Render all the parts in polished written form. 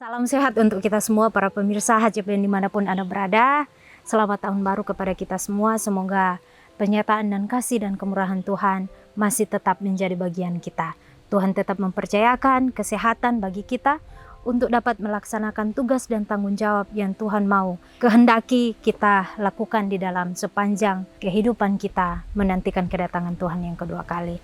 Salam sehat untuk kita semua para pemirsa HCPN dimanapun Anda berada. Selamat tahun baru kepada kita semua. Semoga penyertaan dan kasih dan kemurahan Tuhan masih tetap menjadi bagian kita. Tuhan tetap mempercayakan kesehatan bagi kita untuk dapat melaksanakan tugas dan tanggung jawab yang Tuhan mau kehendaki kita lakukan di dalam sepanjang kehidupan kita menantikan kedatangan Tuhan yang kedua kali.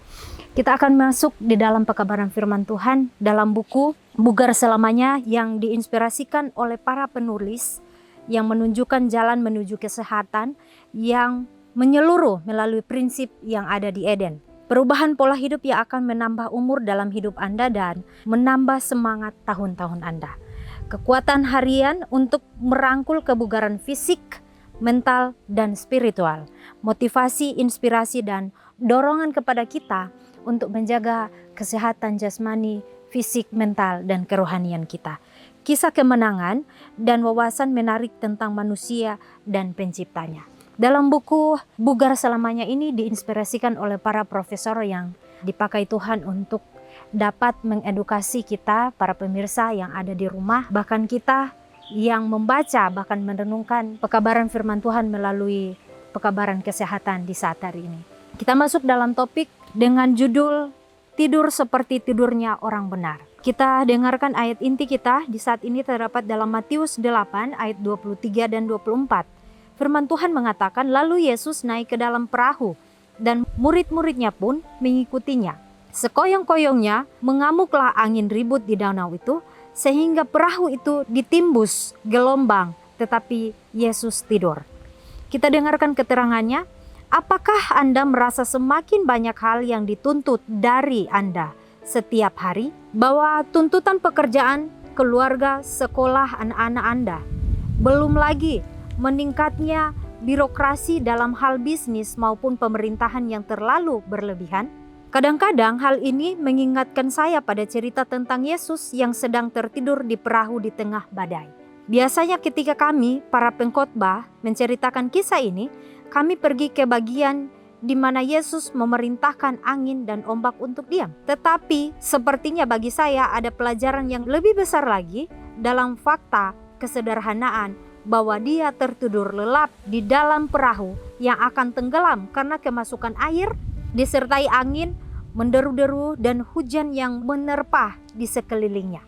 Kita akan masuk di dalam pekabaran firman Tuhan dalam buku Bugar Selamanya yang diinspirasikan oleh para penulis yang menunjukkan jalan menuju kesehatan yang menyeluruh melalui prinsip yang ada di Eden. Perubahan pola hidup yang akan menambah umur dalam hidup Anda dan menambah semangat tahun-tahun Anda. Kekuatan harian untuk merangkul kebugaran fisik, mental, dan spiritual. Motivasi, inspirasi, dan dorongan kepada kita untuk menjaga kesehatan jasmani, fisik, mental, dan kerohanian kita. Kisah kemenangan dan wawasan menarik tentang manusia dan penciptanya. Dalam buku Bugar Selamanya ini diinspirasikan oleh para profesor yang dipakai Tuhan untuk dapat mengedukasi kita, para pemirsa yang ada di rumah, bahkan kita yang membaca, bahkan merenungkan pekabaran firman Tuhan melalui pekabaran kesehatan di saat hari ini. Kita masuk dalam topik dengan judul Tidur Seperti Tidurnya Orang Benar. Kita dengarkan ayat inti kita di saat ini terdapat dalam Matius 8 ayat 23 dan 24. Firman Tuhan mengatakan, lalu Yesus naik ke dalam perahu dan murid-muridnya pun mengikutinya. Sekoyong-koyongnya mengamuklah angin ribut di danau itu sehingga perahu itu ditimbus gelombang, tetapi Yesus tidur. Kita dengarkan keterangannya. Apakah Anda merasa semakin banyak hal yang dituntut dari Anda setiap hari? Bahwa tuntutan pekerjaan, keluarga, sekolah anak-anak Anda. Belum lagi meningkatnya birokrasi dalam hal bisnis maupun pemerintahan yang terlalu berlebihan. Kadang-kadang hal ini mengingatkan saya pada cerita tentang Yesus yang sedang tertidur di perahu di tengah badai. Biasanya ketika kami, para pengkhotbah, menceritakan kisah ini, kami pergi ke bagian di mana Yesus memerintahkan angin dan ombak untuk diam. Tetapi sepertinya bagi saya ada pelajaran yang lebih besar lagi dalam fakta kesederhanaan bahwa dia tertidur lelap di dalam perahu yang akan tenggelam karena kemasukan air disertai angin, menderu-deru dan hujan yang menerpa di sekelilingnya.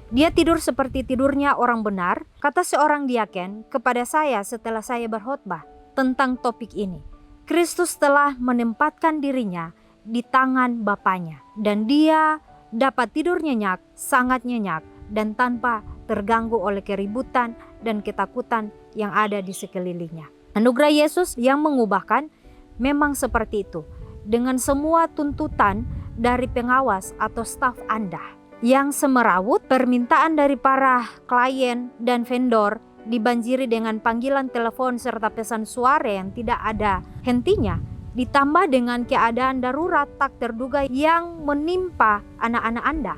Dia tidur seperti tidurnya orang benar, kata seorang diaken kepada saya setelah saya berkhotbah tentang topik ini. Kristus telah menempatkan dirinya di tangan Bapanya dan dia dapat tidur nyenyak, sangat nyenyak dan tanpa terganggu oleh keributan dan ketakutan yang ada di sekelilingnya. Anugerah Yesus yang mengubahkan memang seperti itu. Dengan semua tuntutan dari pengawas atau staf Anda yang semerawut, permintaan dari para klien dan vendor dibanjiri dengan panggilan telepon serta pesan suara yang tidak ada hentinya, ditambah dengan keadaan darurat tak terduga yang menimpa anak-anak Anda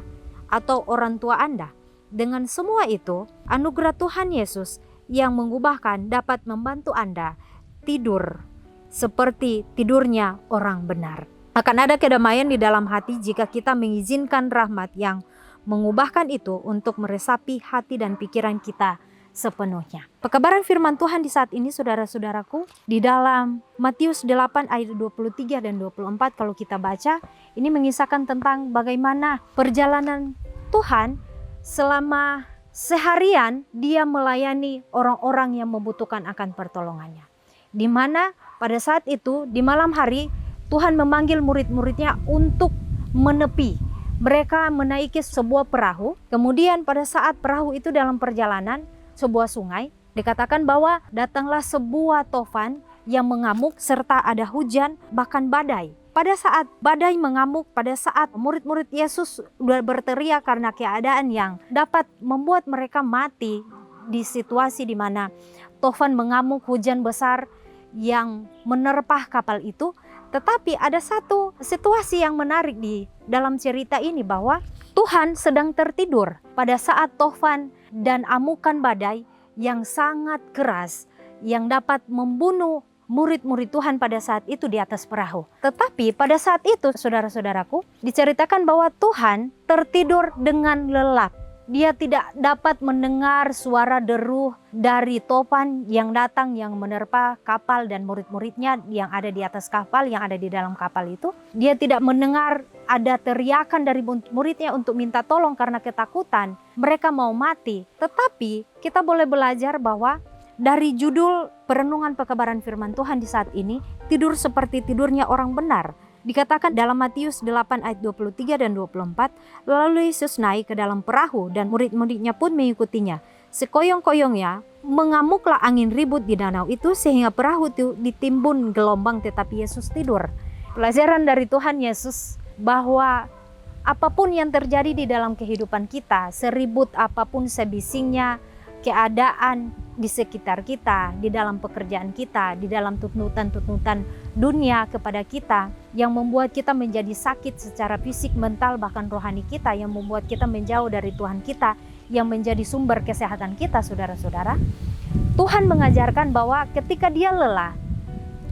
atau orang tua Anda. Dengan semua itu, anugerah Tuhan Yesus yang mengubahkan dapat membantu Anda tidur seperti tidurnya orang benar. Akan ada kedamaian di dalam hati jika kita mengizinkan rahmat yang mengubahkan itu untuk meresapi hati dan pikiran kita sepenuhnya. Pekabaran firman Tuhan di saat ini saudara-saudaraku di dalam Matius 8 ayat 23 dan 24 kalau kita baca, ini mengisahkan tentang bagaimana perjalanan Tuhan selama seharian dia melayani orang-orang yang membutuhkan akan pertolongannya. Di mana pada saat itu di malam hari Tuhan memanggil murid-muridnya untuk menepi. Mereka menaiki sebuah perahu. Kemudian pada saat perahu itu dalam perjalanan sebuah sungai, dikatakan bahwa datanglah sebuah tofan yang mengamuk serta ada hujan bahkan badai. Pada saat badai mengamuk, pada saat murid-murid Yesus berteriak karena keadaan yang dapat membuat mereka mati di situasi di mana tofan mengamuk, hujan besar yang menerpah kapal itu. Tetapi ada satu situasi yang menarik di dalam cerita ini bahwa Tuhan sedang tertidur pada saat tofan dan amukan badai yang sangat keras yang dapat membunuh murid-murid Tuhan pada saat itu di atas perahu. Tetapi pada saat itu saudara-saudaraku diceritakan bahwa Tuhan tertidur dengan lelap Dia tidak dapat mendengar suara deruh dari topan yang datang yang menerpa kapal dan murid-muridnya yang ada di atas kapal, yang ada di dalam kapal itu. Dia tidak mendengar ada teriakan dari muridnya untuk minta tolong karena ketakutan. Mereka mau mati. Tetapi kita boleh belajar bahwa dari judul perenungan pekabaran firman Tuhan di saat ini, tidur seperti tidurnya orang benar. Dikatakan dalam Matius 8 ayat 23 dan 24, lalu Yesus naik ke dalam perahu dan murid-muridnya pun mengikutinya. Sekoyong-koyongnya mengamuklah angin ribut di danau itu sehingga perahu itu ditimbun gelombang, tetapi Yesus tidur. Pelajaran dari Tuhan Yesus bahwa apapun yang terjadi di dalam kehidupan kita, seribut apapun sebisingnya, keadaan di sekitar kita, di dalam pekerjaan kita, di dalam tuntutan-tuntutan dunia kepada kita yang membuat kita menjadi sakit secara fisik, mental, bahkan rohani kita, yang membuat kita menjauh dari Tuhan kita, yang menjadi sumber kesehatan kita, saudara-saudara. Tuhan mengajarkan bahwa ketika dia lelah,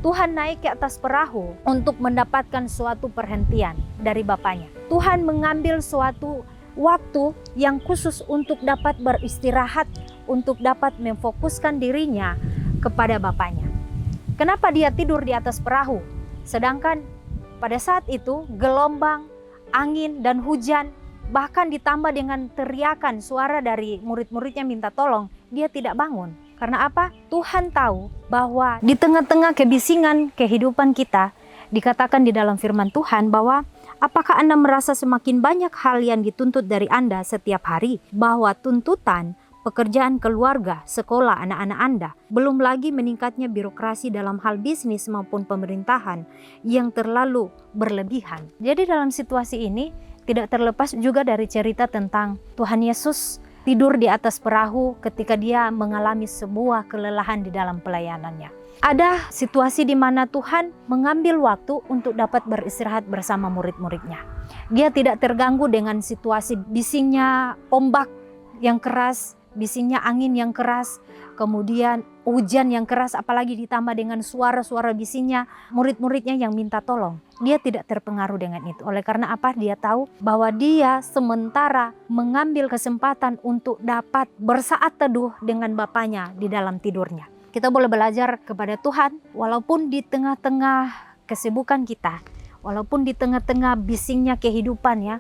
Tuhan naik ke atas perahu untuk mendapatkan suatu perhentian dari Bapaknya. Tuhan mengambil suatu waktu yang khusus untuk dapat beristirahat, untuk dapat memfokuskan dirinya kepada Bapaknya. Kenapa dia tidur di atas perahu? Sedangkan pada saat itu gelombang, angin, dan hujan, bahkan ditambah dengan teriakan suara dari murid-muridnya minta tolong, dia tidak bangun. Karena apa? Tuhan tahu bahwa di tengah-tengah kebisingan kehidupan kita, dikatakan di dalam firman Tuhan bahwa apakah Anda merasa semakin banyak hal yang dituntut dari Anda setiap hari? Bahwa tuntutan pekerjaan keluarga, sekolah anak-anak Anda, belum lagi meningkatnya birokrasi dalam hal bisnis maupun pemerintahan yang terlalu berlebihan. Jadi dalam situasi ini tidak terlepas juga dari cerita tentang Tuhan Yesus tidur di atas perahu ketika dia mengalami sebuah kelelahan di dalam pelayanannya. Ada situasi di mana Tuhan mengambil waktu untuk dapat beristirahat bersama murid-muridnya. Dia tidak terganggu dengan situasi bisingnya ombak yang keras, bisingnya angin yang keras, kemudian hujan yang keras, apalagi ditambah dengan suara-suara bisingnya murid-muridnya yang minta tolong. Dia tidak terpengaruh dengan itu. Oleh karena apa? Dia tahu bahwa dia sementara mengambil kesempatan untuk dapat bersaat teduh dengan Bapaknya di dalam tidurnya. Kita boleh belajar kepada Tuhan walaupun di tengah-tengah kesibukan kita, walaupun di tengah-tengah bisingnya kehidupan ya.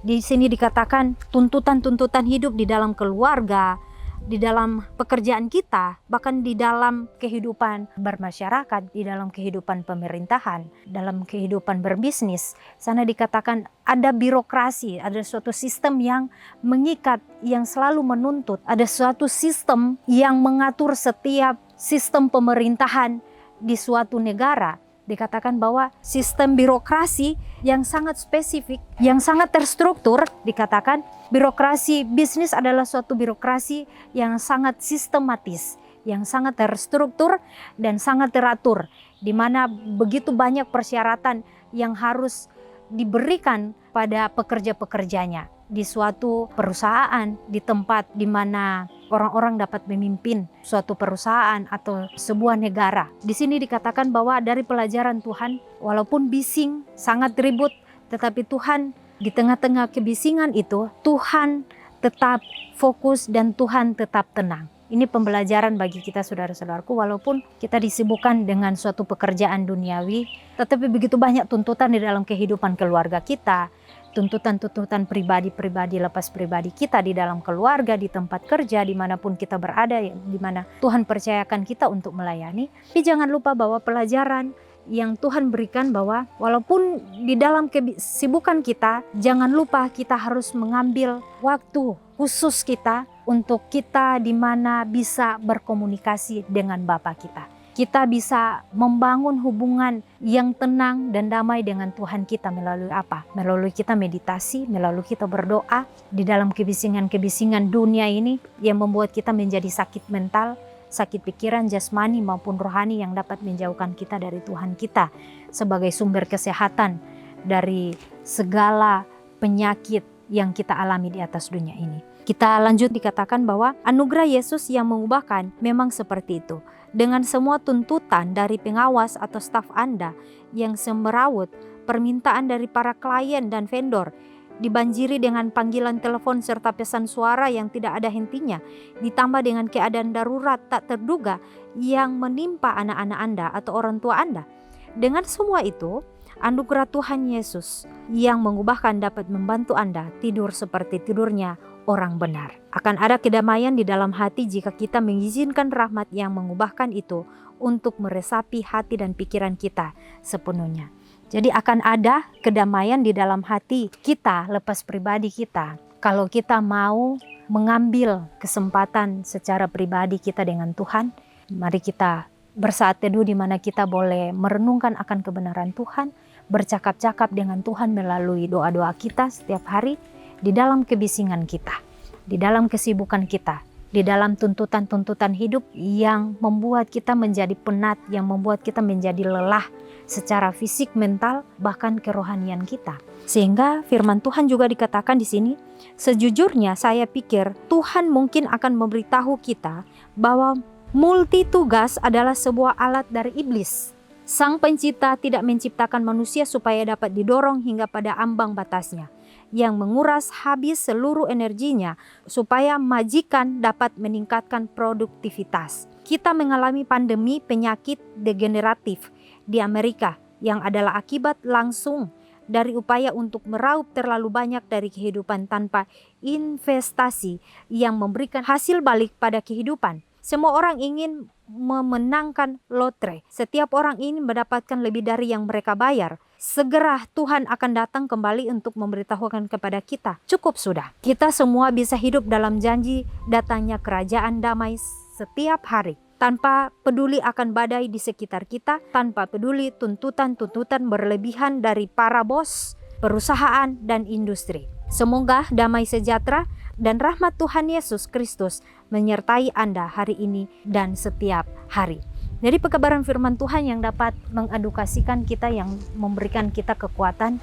Di sini dikatakan tuntutan-tuntutan hidup di dalam keluarga, di dalam pekerjaan kita, bahkan di dalam kehidupan bermasyarakat, di dalam kehidupan pemerintahan, dalam kehidupan berbisnis. Sana dikatakan ada birokrasi, ada suatu sistem yang mengikat, yang selalu menuntut. Ada suatu sistem yang mengatur setiap sistem pemerintahan di suatu negara. Dikatakan bahwa sistem birokrasi yang sangat spesifik, yang sangat terstruktur, dikatakan birokrasi bisnis adalah suatu birokrasi yang sangat sistematis, yang sangat terstruktur dan sangat teratur, di mana begitu banyak persyaratan yang harus diberikan pada pekerja-pekerjanya di suatu perusahaan, di tempat di mana orang-orang dapat memimpin suatu perusahaan atau sebuah negara. Di sini dikatakan bahwa dari pelajaran Tuhan, walaupun bising, sangat ribut, tetapi Tuhan di tengah-tengah kebisingan itu, Tuhan tetap fokus dan Tuhan tetap tenang. Ini pembelajaran bagi kita saudara-saudaraku, walaupun kita disibukkan dengan suatu pekerjaan duniawi, tetapi begitu banyak tuntutan di dalam kehidupan keluarga kita, tuntutan-tuntutan pribadi-pribadi, lepas pribadi kita di dalam keluarga, di tempat kerja, dimanapun kita berada, di mana Tuhan percayakan kita untuk melayani. Tapi jangan lupa bahwa pelajaran yang Tuhan berikan bahwa walaupun di dalam kesibukan kita, jangan lupa kita harus mengambil waktu khusus kita untuk kita di mana bisa berkomunikasi dengan Bapa kita. Kita bisa membangun hubungan yang tenang dan damai dengan Tuhan kita melalui apa? Melalui kita meditasi, melalui kita berdoa di dalam kebisingan-kebisingan dunia ini yang membuat kita menjadi sakit mental, sakit pikiran, jasmani maupun rohani yang dapat menjauhkan kita dari Tuhan kita sebagai sumber kesehatan dari segala penyakit yang kita alami di atas dunia ini. Kita lanjut dikatakan bahwa anugerah Yesus yang mengubahkan memang seperti itu. Dengan semua tuntutan dari pengawas atau staf Anda yang semerawut, permintaan dari para klien dan vendor dibanjiri dengan panggilan telepon serta pesan suara yang tidak ada hentinya, ditambah dengan keadaan darurat tak terduga yang menimpa anak-anak Anda atau orang tua Anda. Dengan semua itu, anugerah Tuhan Yesus yang mengubahkan dapat membantu Anda tidur seperti tidurnya orang benar. Akan ada kedamaian di dalam hati jika kita mengizinkan rahmat yang mengubahkan itu untuk meresapi hati dan pikiran kita sepenuhnya. Jadi akan ada kedamaian di dalam hati kita lepas pribadi kita kalau kita mau mengambil kesempatan secara pribadi kita dengan Tuhan. Mari kita bersaat teduh di mana kita boleh merenungkan akan kebenaran Tuhan, bercakap-cakap dengan Tuhan melalui doa-doa kita setiap hari di dalam kebisingan kita, di dalam kesibukan kita, di dalam tuntutan-tuntutan hidup yang membuat kita menjadi penat, yang membuat kita menjadi lelah secara fisik, mental, bahkan kerohanian kita. Sehingga firman Tuhan juga dikatakan di sini, sejujurnya saya pikir Tuhan mungkin akan memberitahu kita bahwa multi tugas adalah sebuah alat dari iblis. Sang pencipta tidak menciptakan manusia supaya dapat didorong hingga pada ambang batasnya, yang menguras habis seluruh energinya supaya majikan dapat meningkatkan produktivitas. Kita mengalami pandemi penyakit degeneratif di Amerika yang adalah akibat langsung dari upaya untuk meraup terlalu banyak dari kehidupan tanpa investasi yang memberikan hasil balik pada kehidupan. Semua orang ingin memenangkan lotre. Setiap orang ingin mendapatkan lebih dari yang mereka bayar. Segera Tuhan akan datang kembali untuk memberitahukan kepada kita, cukup sudah. Kita semua bisa hidup dalam janji datangnya kerajaan damai setiap hari, tanpa peduli akan badai di sekitar kita, tanpa peduli tuntutan-tuntutan berlebihan dari para bos, perusahaan, dan industri. Semoga damai sejahtera dan rahmat Tuhan Yesus Kristus menyertai Anda hari ini dan setiap hari. Jadi pekabaran firman Tuhan yang dapat mengedukasikan kita, yang memberikan kita kekuatan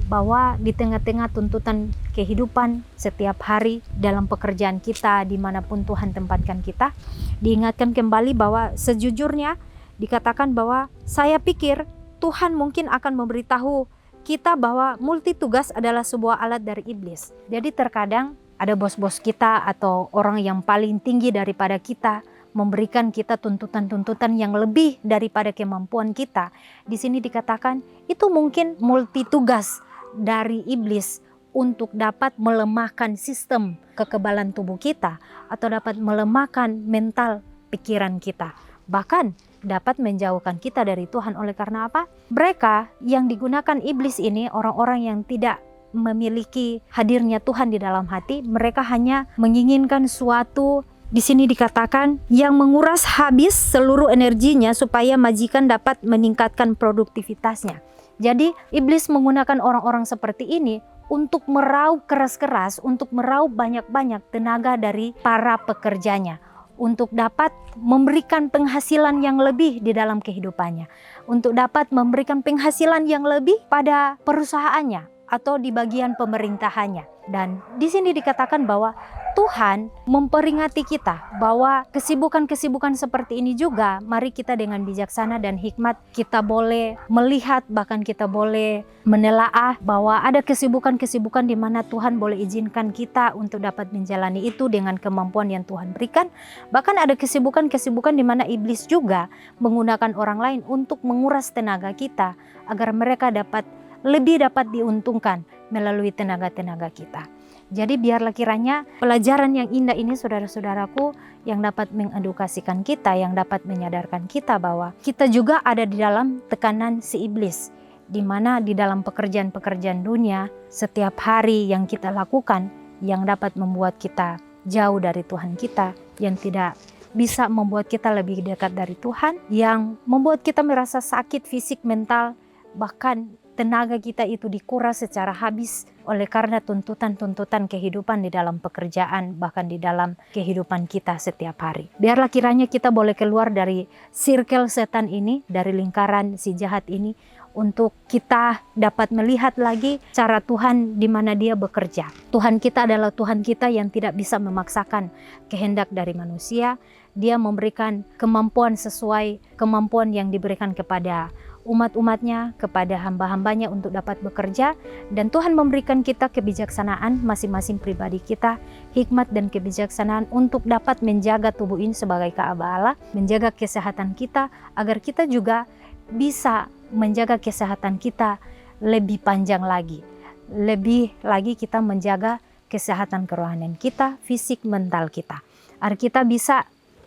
bahwa di tengah-tengah tuntutan kehidupan setiap hari dalam pekerjaan kita, dimanapun Tuhan tempatkan kita, diingatkan kembali bahwa sejujurnya dikatakan bahwa saya pikir Tuhan mungkin akan memberitahu kita bahwa multi tugas adalah sebuah alat dari iblis. Jadi terkadang ada bos-bos kita atau orang yang paling tinggi daripada kita memberikan kita tuntutan-tuntutan yang lebih daripada kemampuan kita. Di sini dikatakan itu mungkin multi tugas dari iblis untuk dapat melemahkan sistem kekebalan tubuh kita atau dapat melemahkan mental pikiran kita. Bahkan dapat menjauhkan kita dari Tuhan. Oleh karena apa? Mereka yang digunakan iblis ini, orang-orang yang tidak memiliki hadirnya Tuhan di dalam hati, mereka hanya menginginkan suatu, di sini dikatakan, yang menguras habis seluruh energinya supaya majikan dapat meningkatkan produktivitasnya. Jadi iblis menggunakan orang-orang seperti ini untuk meraup keras-keras, untuk meraup banyak-banyak tenaga dari para pekerjanya, untuk dapat memberikan penghasilan yang lebih di dalam kehidupannya, untuk dapat memberikan penghasilan yang lebih pada perusahaannya atau di bagian pemerintahannya. Dan di sini dikatakan bahwa Tuhan memperingati kita bahwa kesibukan-kesibukan seperti ini juga, mari kita dengan bijaksana dan hikmat kita boleh melihat, bahkan kita boleh menelaah bahwa ada kesibukan-kesibukan di mana Tuhan boleh izinkan kita untuk dapat menjalani itu dengan kemampuan yang Tuhan berikan. Bahkan ada kesibukan-kesibukan di mana iblis juga menggunakan orang lain untuk menguras tenaga kita agar mereka lebih dapat diuntungkan melalui tenaga-tenaga kita. Jadi biarlah kiranya pelajaran yang indah ini, saudara-saudaraku, yang dapat mengedukasikan kita, yang dapat menyadarkan kita bahwa kita juga ada di dalam tekanan si iblis, di mana di dalam pekerjaan-pekerjaan dunia setiap hari yang kita lakukan yang dapat membuat kita jauh dari Tuhan kita, yang tidak bisa membuat kita lebih dekat dari Tuhan, yang membuat kita merasa sakit fisik, mental, bahkan tenaga kita itu dikuras secara habis oleh karena tuntutan-tuntutan kehidupan di dalam pekerjaan, bahkan di dalam kehidupan kita setiap hari. Biarlah kiranya kita boleh keluar dari circle setan ini, dari lingkaran si jahat ini, untuk kita dapat melihat lagi cara Tuhan di mana Dia bekerja. Tuhan kita adalah Tuhan kita yang tidak bisa memaksakan kehendak dari manusia. Dia memberikan kemampuan sesuai kemampuan yang diberikan kepada umat-umatnya, kepada hamba-hambanya untuk dapat bekerja. Dan Tuhan memberikan kita kebijaksanaan masing-masing pribadi kita, hikmat dan kebijaksanaan untuk dapat menjaga tubuh ini sebagai Ka'bah Allah, menjaga kesehatan kita, agar kita juga bisa menjaga kesehatan kita lebih panjang lagi. Lebih lagi kita menjaga kesehatan kerohanian kita, fisik, mental kita. Agar kita bisa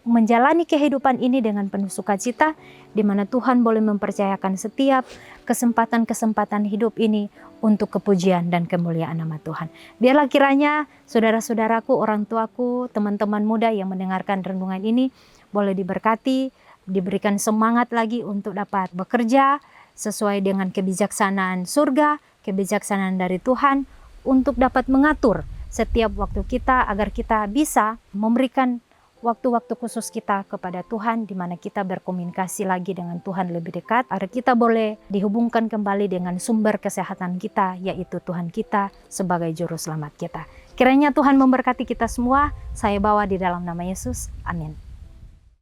menjalani kehidupan ini dengan penuh sukacita, di mana Tuhan boleh mempercayakan setiap kesempatan-kesempatan hidup ini untuk kepujian dan kemuliaan nama Tuhan. Biarlah kiranya saudara-saudaraku, orang tuaku, teman-teman muda yang mendengarkan renungan ini boleh diberkati, diberikan semangat lagi untuk dapat bekerja sesuai dengan kebijaksanaan surga, kebijaksanaan dari Tuhan, untuk dapat mengatur setiap waktu kita agar kita bisa memberikan waktu-waktu khusus kita kepada Tuhan, di mana kita berkomunikasi lagi dengan Tuhan lebih dekat, agar kita boleh dihubungkan kembali dengan sumber kesehatan kita, yaitu Tuhan kita sebagai juru selamat kita. Kiranya Tuhan memberkati kita semua. Saya bawa di dalam nama Yesus. Amin.